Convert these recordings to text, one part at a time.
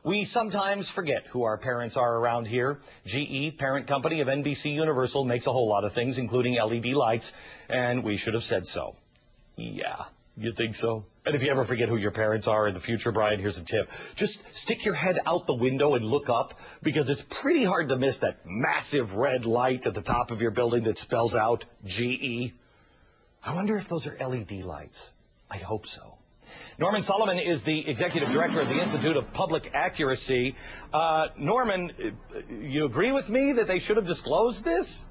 We sometimes forget who our parents are around here. GE, parent company of NBC Universal, makes a whole lot of things, including LED lights, and we should have said so. Yeah, you think so? And if you ever forget who your parents are in the future, Brian, here's a tip. Just stick your head out the window and look up, because it's pretty hard to miss that massive red light at the top of your building that spells out GE. I wonder if those are LED lights. I hope so. Norman Solomon is the executive director of the Institute of Public Accuracy. Norman, you agree with me that they should have disclosed this?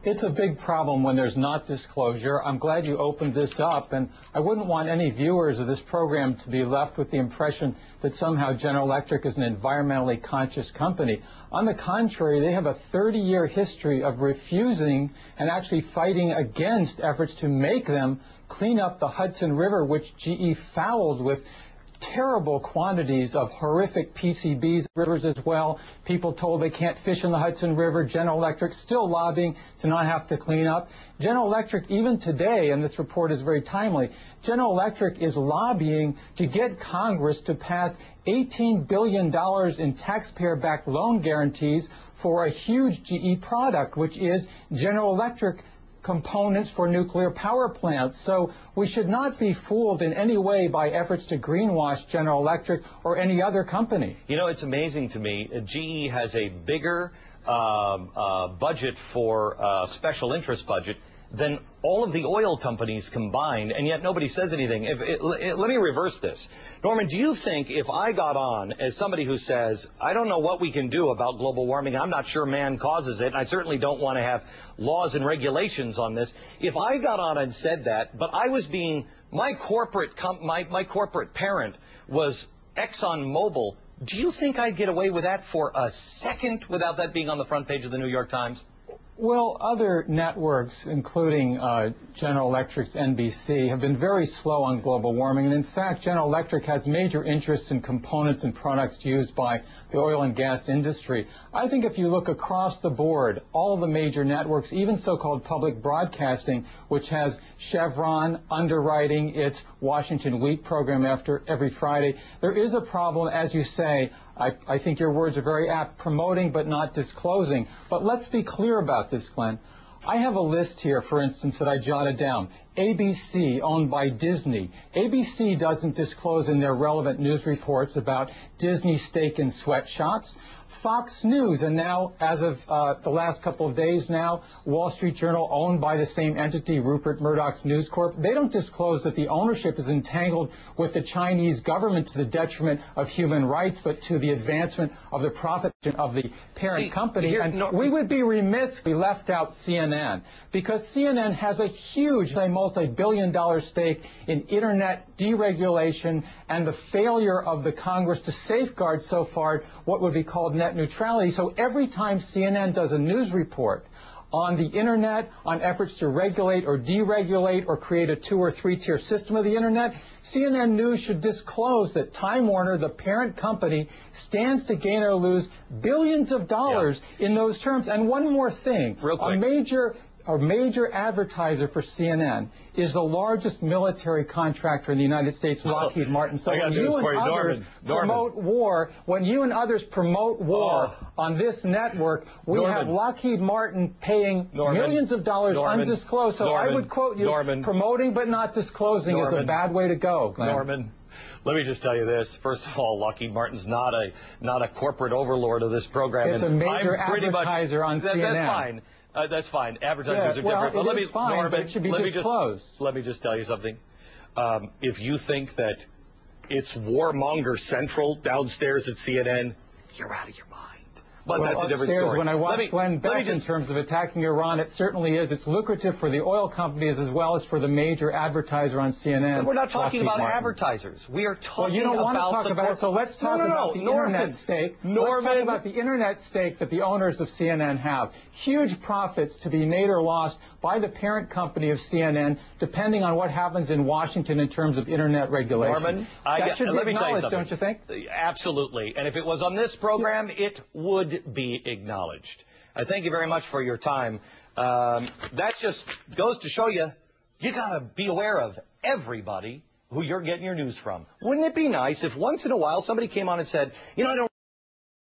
It's a big problem when there's not disclosure. I'm glad you opened this up, and I wouldn't want any viewers of this program to be left with the impression that somehow General Electric is an environmentally conscious company. On the contrary, they have a 30-year history of refusing and actually fighting against efforts to make them clean up the Hudson River, which GE fouled with terrible quantities of horrific PCBs, rivers as well. People told they can't fish in the Hudson River. General Electric still lobbying to not have to clean up. General Electric, even today, and this report is very timely, General Electric is lobbying to get Congress to pass $18 billion in taxpayer-backed loan guarantees for a huge GE product, which is General Electric components for nuclear power plants. So we should not be fooled in any way by efforts to greenwash General Electric or any other company. You know, it's amazing to me. GE has a bigger budget for special interest budget than all of the oil companies combined, and yet nobody says anything. Let me reverse this. Norman, do you think if I got on as somebody who says, I don't know what we can do about global warming, I'm not sure man causes it, and I certainly don't want to have laws and regulations on this, if I got on and said that, but I was being, my corporate parent was ExxonMobil, do you think I'd get away with that for a second without that being on the front page of the New York Times? Well, other networks, including General Electric's NBC, have been very slow on global warming. And in fact, General Electric has major interests in components and products used by the oil and gas industry. I think if you look across the board, all the major networks, even so-called public broadcasting, which has Chevron underwriting its Washington Week program every Friday, there is a problem, as you say. I think your words are very apt, promoting but not disclosing. But let's be clear about this, Glenn. I have a list here, for instance, that I jotted down. ABC, owned by Disney. ABC doesn't disclose in their relevant news reports about Disney's stake in sweatshops. Fox News, and now, as of the last couple of days now, Wall Street Journal, owned by the same entity, Rupert Murdoch's News Corp, they don't disclose that the ownership is entangled with the Chinese government to the detriment of human rights, but to the advancement of the profit of the parent company. We would be remiss if we left out CNN, because CNN has a huge multi-billion-dollar stake in Internet deregulation and the failure of the Congress to safeguard so far what would be called net neutrality. So every time CNN does a news report on the Internet, on efforts to regulate or deregulate or create a 2- or 3-tier system of the Internet, CNN News should disclose that Time Warner, the parent company, stands to gain or lose billions of dollars in those terms. And one more thing. Real quick. A major advertiser for CNN is the largest military contractor in the United States, Lockheed Martin. So when you and others promote war, when you and others promote war on this network, we have Lockheed Martin paying millions of dollars undisclosed. So I would quote you, promoting but not disclosing is a bad way to go, Glenn. Norman, let me just tell you this. First of all, Lockheed Martin's not a corporate overlord of this program. It's a major advertiser on CNN. That's fine. That's fine. Advertisers are different. But but it should be disclosed. Let me just tell you something. If you think that it's warmonger central downstairs at CNN, you're out of your mind. But that's a different story. When I watch Glenn Beck in terms of attacking Iran, it certainly is. It's lucrative for the oil companies as well as for the major advertiser on CNN. But we're not talking about advertisers. We are talking about... Well, you don't want to talk about it, so let's talk about the Internet stake. Let's talk about the Internet stake that the owners of CNN have. Huge profits to be made or lost by the parent company of CNN, depending on what happens in Washington in terms of Internet regulation. Norman, that should be acknowledged, don't you think? Absolutely. And if it was on this program, it would be acknowledged. I thank you very much for your time. That just goes to show you, you got to be aware of everybody who you're getting your news from. Wouldn't it be nice if once in a while somebody came on and said, you know, I don't